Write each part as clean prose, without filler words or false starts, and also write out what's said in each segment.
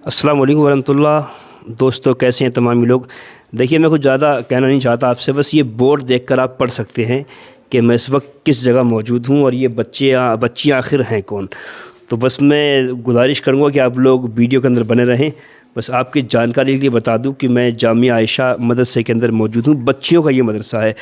السلام علیکم ورحمۃ اللہ۔ دوستو کیسے ہیں تمامی لوگ؟ دیکھیے میں کچھ زیادہ کہنا نہیں چاہتا آپ سے، بس یہ بورڈ دیکھ کر آپ پڑھ سکتے ہیں کہ میں اس وقت کس جگہ موجود ہوں اور یہ بچیاں آخر ہیں کون۔ تو بس میں گزارش کروں گا کہ آپ لوگ ویڈیو کے اندر بنے رہیں۔ بس آپ کی جانکاری کے لیے بتا دوں کہ میں جامعہ عائشہ مدرسے کے اندر موجود ہوں، بچیوں کا یہ مدرسہ ہے۔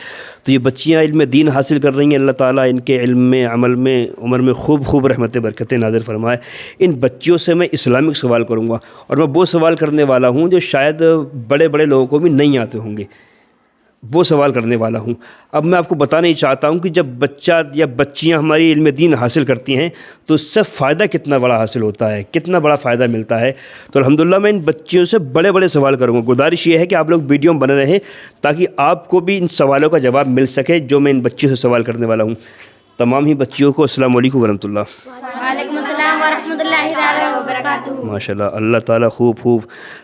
تو یہ بچیاں علم دین حاصل کر رہی ہیں، اللہ تعالیٰ ان کے علم میں، عمل میں، عمر میں خوب رحمتیں برکتیں نازل فرمائے۔ ان بچیوں سے میں اسلامک سوال کروں گا، اور میں وہ سوال کرنے والا ہوں جو شاید بڑے لوگوں کو بھی نہیں آتے ہوں گے، وہ سوال کرنے والا ہوں۔ اب میں آپ کو بتانا ہی چاہتا ہوں کہ جب بچہ یا بچیاں ہماری علم دین حاصل کرتی ہیں تو اس سے فائدہ کتنا بڑا حاصل ہوتا ہے، کتنا بڑا فائدہ ملتا ہے۔ تو الحمدللہ میں ان بچیوں سے بڑے سوال کروں گا۔ گزارش یہ ہے کہ آپ لوگ ویڈیو میں بنے رہیں تاکہ آپ کو بھی ان سوالوں کا جواب مل سکے جو میں ان بچیوں سے سوال کرنے والا ہوں۔ تمام ہی بچیوں کو السلام علیکم ورحمۃ اللہ۔ وعلیکم السلام ورحمۃ اللہ تعالیٰ وبرکاتہ۔ ماشاءاللہ، اللہ تعالیٰ خوب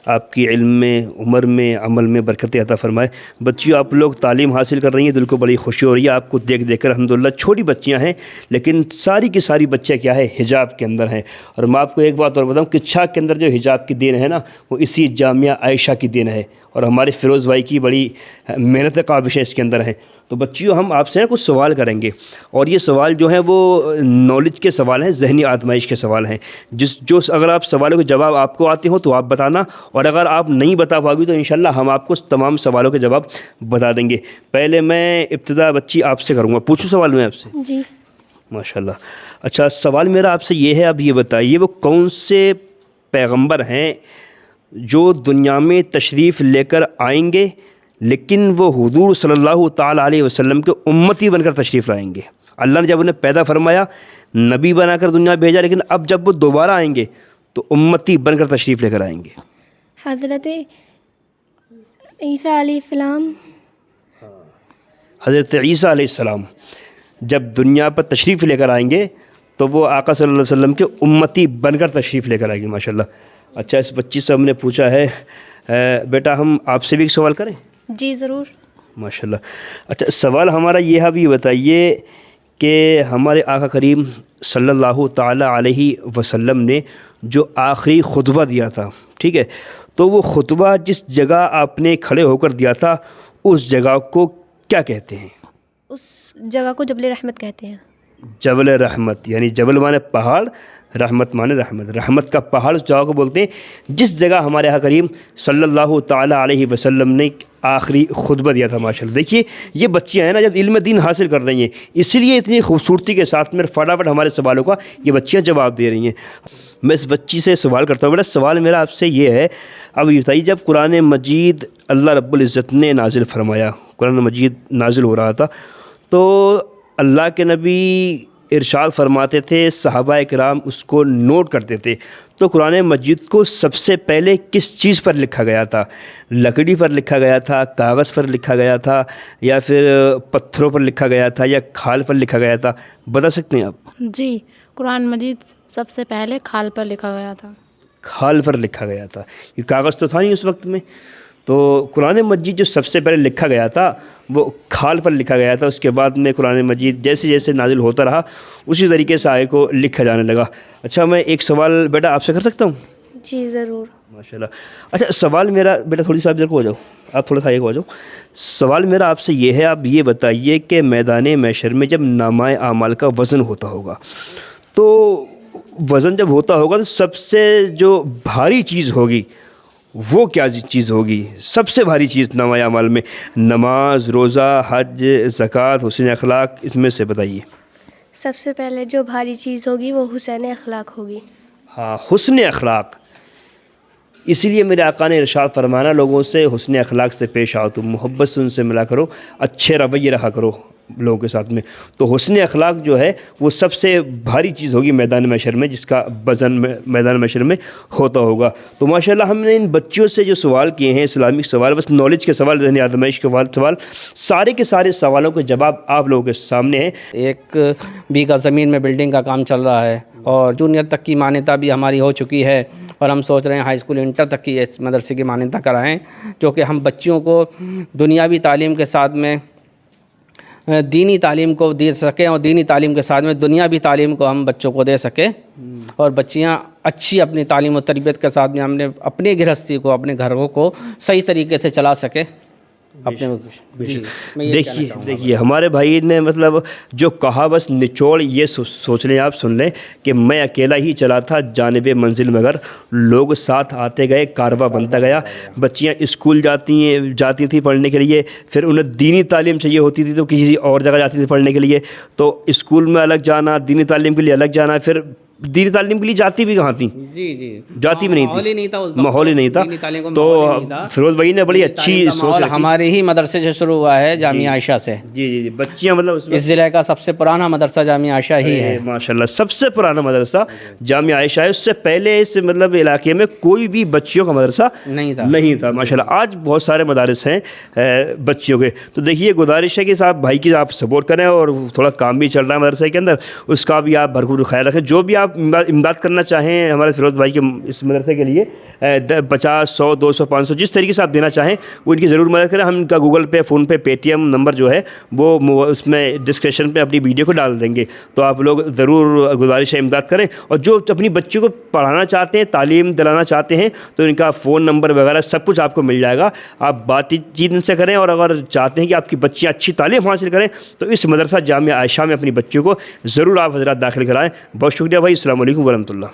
آپ کی علم میں، عمر میں، عمل میں برکت عطا فرمائے۔ بچیوں آپ لوگ تعلیم حاصل کر رہی ہیں، دل کو بڑی خوشی ہو رہی ہے آپ کو دیکھ کر۔ الحمدللہ چھوٹی بچیاں ہیں لیکن ساری کی ساری بچیاں کیا ہے، حجاب کے اندر ہیں۔ اور میں آپ کو ایک بات اور بتاؤں کہ چھاک کے اندر جو حجاب کی دین ہے نا، وہ اسی جامعہ عائشہ کی دین ہے، اور ہمارے فیروز بھائی کی بڑی محنت کاوشیں اس کے اندر ہیں۔ تو بچیوں ہم آپ سے کچھ سوال کریں گے، اور یہ سوال جو ہیں وہ نالج کے سوال ہیں، ذہنی آزمائش کے سوال ہیں۔ اگر آپ سوالوں کے جواب آپ کو آتے ہوں تو آپ بتانا، اور اگر آپ نہیں بتا پاؤ گی تو انشاءاللہ ہم آپ کو تمام سوالوں کے جواب بتا دیں گے۔ پہلے میں ابتدا بچی آپ سے کروں گا، پوچھوں سوال میں آپ سے؟ جی ماشاءاللہ۔ اچھا، سوال میرا آپ سے یہ ہے، اب یہ بتائیے وہ کون سے پیغمبر ہیں جو دنیا میں تشریف لے کر آئیں گے لیکن وہ حضور صلی اللہ تعالیٰ علیہ وسلم کے امتی بن کر تشریف لائیں گے؟ اللہ نے جب انہیں پیدا فرمایا، نبی بنا کر دنیا بھیجا، لیکن اب جب وہ دوبارہ آئیں گے تو امتی بن کر تشریف لے کر آئیں گے۔ حضرت عیسیٰ علیہ السلام۔ حضرت عیسیٰ علیہ السلام جب دنیا پر تشریف لے کر آئیں گے تو وہ آقا صلی اللہ علیہ وسلم کے امتی بن کر تشریف لے کر آئیں گے۔ ماشاءاللہ۔ اچھا، اس بچی سے ہم نے پوچھا ہے، بیٹا ہم آپ سے بھی ایک سوال کریں؟ جی ضرور۔ ماشاءاللہ۔ اچھا، سوال ہمارا یہ ہے، اب یہ بتائیے کہ ہمارے آقا کریم صلی اللہ تعالیٰ علیہ وسلم نے جو آخری خطبہ دیا تھا، ٹھیک ہے، تو وہ خطبہ جس جگہ آپ نے کھڑے ہو کر دیا تھا اس جگہ کو کیا کہتے ہیں؟ اس جگہ کو جبل رحمت کہتے ہیں۔ جبل رحمت، یعنی جبل مانے پہاڑ، رحمت مانے رحمت، رحمت کا پہاڑ اس جگہ کو بولتے ہیں جس جگہ ہمارے آقا کریم صلی اللہ تعالیٰ علیہ وسلم نے آخری خطبہ دیا تھا۔ ماشاءاللہ۔ دیکھیے یہ بچیاں ہیں نا، جب علم دین حاصل کر رہی ہیں، اسی لیے اتنی خوبصورتی کے ساتھ میں فٹافٹ ہمارے سوالوں کا یہ بچیاں جواب دے رہی ہیں۔ میں اس بچی سے سوال کرتا ہوں، بیٹا سوال میرا آپ سے یہ ہے، اب یہ بتائیے جب قرآن مجید اللہ رب العزت نے نازل فرمایا، قرآن مجید نازل ہو رہا تھا، تو اللہ کے نبی ارشاد فرماتے تھے، صحابہ کرام اس کو نوٹ کرتے تھے، تو قرآن مجید کو سب سے پہلے کس چیز پر لکھا گیا تھا؟ لکڑی پر لکھا گیا تھا، کاغذ پر لکھا گیا تھا، یا پھر پتھروں پر لکھا گیا تھا، یا کھال پر لکھا گیا تھا؟ بتا سکتے ہیں آپ؟ جی، قرآن مجید سب سے پہلے کھال پر لکھا گیا تھا۔ کھال پر لکھا گیا تھا، یہ کاغذ تو تھا نہیں اس وقت میں، تو قرآن مجید جو سب سے پہلے لکھا گیا تھا وہ کھال پر لکھا گیا تھا۔ اس کے بعد میں قرآن مجید جیسے جیسے نازل ہوتا رہا اسی طریقے سے آئے کو لکھا جانے لگا۔ اچھا، میں ایک سوال بیٹا آپ سے کر سکتا ہوں؟ جی ضرور۔ ماشاءاللہ۔ اچھا، سوال میرا بیٹا تھوڑی سی آپ ادھر کو ہو جاؤ، آپ تھوڑا سا آگے کو ہو جاؤ۔ سوال میرا آپ سے یہ ہے، آپ یہ بتائیے کہ میدان محشر میں جب نامہ اعمال کا وزن ہوتا ہوگا، تو وزن جب ہوتا ہوگا تو سب سے جو بھاری چیز ہوگی وہ کیا چیز ہوگی؟ سب سے بھاری چیز نامہ اعمال میں، نماز، روزہ، حج، زکوٰۃ، حسن اخلاق، اس میں سے بتائیے۔ سب سے پہلے جو بھاری چیز ہوگی وہ حسین اخلاق ہوگی۔ ہاں، حسن اخلاق۔ اسی لیے میرے آقا نے ارشاد فرمانا، لوگوں سے حسن اخلاق سے پیش آؤ، تم محبت سے ان سے ملا کرو، اچھے رویے رہا کرو لوگوں کے ساتھ میں۔ تو حسن اخلاق جو ہے وہ سب سے بھاری چیز ہوگی میدان محشر میں، جس کا وزن میدان محشر میں ہوتا ہوگا۔ تو ماشاءاللہ ہم نے ان بچیوں سے جو سوال کیے ہیں، اسلامک سوال، بس نالج کے سوال، ذہنی آزمائش کے سوال، سارے کے سارے سوالوں کے جواب آپ لوگوں کے سامنے ہیں۔ 1 بیگھہ زمین میں بلڈنگ کا کام چل رہا ہے، اور جونیئر تک کی مانیتا بھی ہماری ہو چکی ہے، اور ہم سوچ رہے ہیں ہائی اسکول انٹر تک کی اس مدرسے کی مانیتا کرائیں، جو کہ ہم بچیوں کو دنیاوی تعلیم کے ساتھ میں دینی تعلیم کو دے سکیں اور دینی تعلیم کے ساتھ میں دنیاوی تعلیم کو ہم بچوں کو دے سکیں اور بچیاں اچھی اپنی تعلیم و تربیت کے ساتھ میں ہم نے اپنی گرہستی کو اپنے گھروں کو صحیح طریقے سے چلا سکے اپنے جی میں یہ کہنا چاہوں گا۔ دیکھیے ہمارے بھائی نے مطلب جو کہا بس نچوڑ یہ سوچ لیں آپ، سن لیں کہ میں اکیلا ہی چلا تھا جانب منزل مگر لوگ ساتھ آتے گئے کارواں بنتا گیا۔ بچیاں اسکول جاتی تھیں پڑھنے کے لیے، پھر انہیں دینی تعلیم چاہیے ہوتی تھی تو کسی اور جگہ جاتی تھی پڑھنے کے لیے، تو اسکول میں الگ جانا، دینی تعلیم کے لیے الگ جانا، پھر دینی تعلیم کے لیے جاتی بھی کہاں تھیں؟ جی جاتی بھی نہیں ماحول ہی نہیں تھا، تھی، ماحول ہی نہیں تھا۔ دینی تعلیم کا تو ماحول ہی نہیں تھا۔ فیروز بھائی نے بڑی اچھی سوچ ماحول رکھی۔ ہمارے ہی مدرسے سے شروع ہوا ہے، جامعہ عائشہ سے۔ جی بچیاں مطلب اس ضلع کا سب سے پرانا مدرسہ جامعہ عائشہ ہی ہے۔ ماشاء اللہ سب سے پرانا مدرسہ جامعہ عائشہ ہے، اس سے پہلے اس مطلب علاقے میں کوئی بھی بچیوں کا مدرسہ نہیں تھا ماشاء اللہ۔ آج بہت سارے مدارس ہیں بچیوں کے۔ تو دیکھیے گزارش ہے کہ صاحب بھائی کی آپ سپورٹ کریں، اور تھوڑا کام بھی چل رہا ہے مدرسے کے اندر، اس کا بھی آپ بھرپور خیال رکھیں۔ جو بھی آپ امداد کرنا چاہیں ہمارے فیروز بھائی کے اس مدرسے کے لیے 50 100 200 500 جس طریقے سے آپ دینا چاہیں وہ ان کی ضرور مدد کریں۔ ہم ان کا گوگل پے، فون پے، پے ٹی ایم نمبر جو ہے وہ اس میں ڈسکرپشن پہ اپنی ویڈیو کو ڈال دیں گے، تو آپ لوگ ضرور گزارش ہے امداد کریں۔ اور جو اپنی بچوں کو پڑھانا چاہتے ہیں، تعلیم دلانا چاہتے ہیں، تو ان کا فون نمبر وغیرہ سب کچھ آپ کو مل جائے گا، آپ بات چیت ان سے کریں۔ اور اگر چاہتے ہیں کہ آپ کی بچیاں اچھی تعلیم حاصل کریں تو اس مدرسہ جامعہ عائشہ میں اپنی بچیوں کو ضرور آپ حضرات داخل کرائیں۔ بہت شکریہ بھائی، السلام علیکم ورحمۃ اللہ۔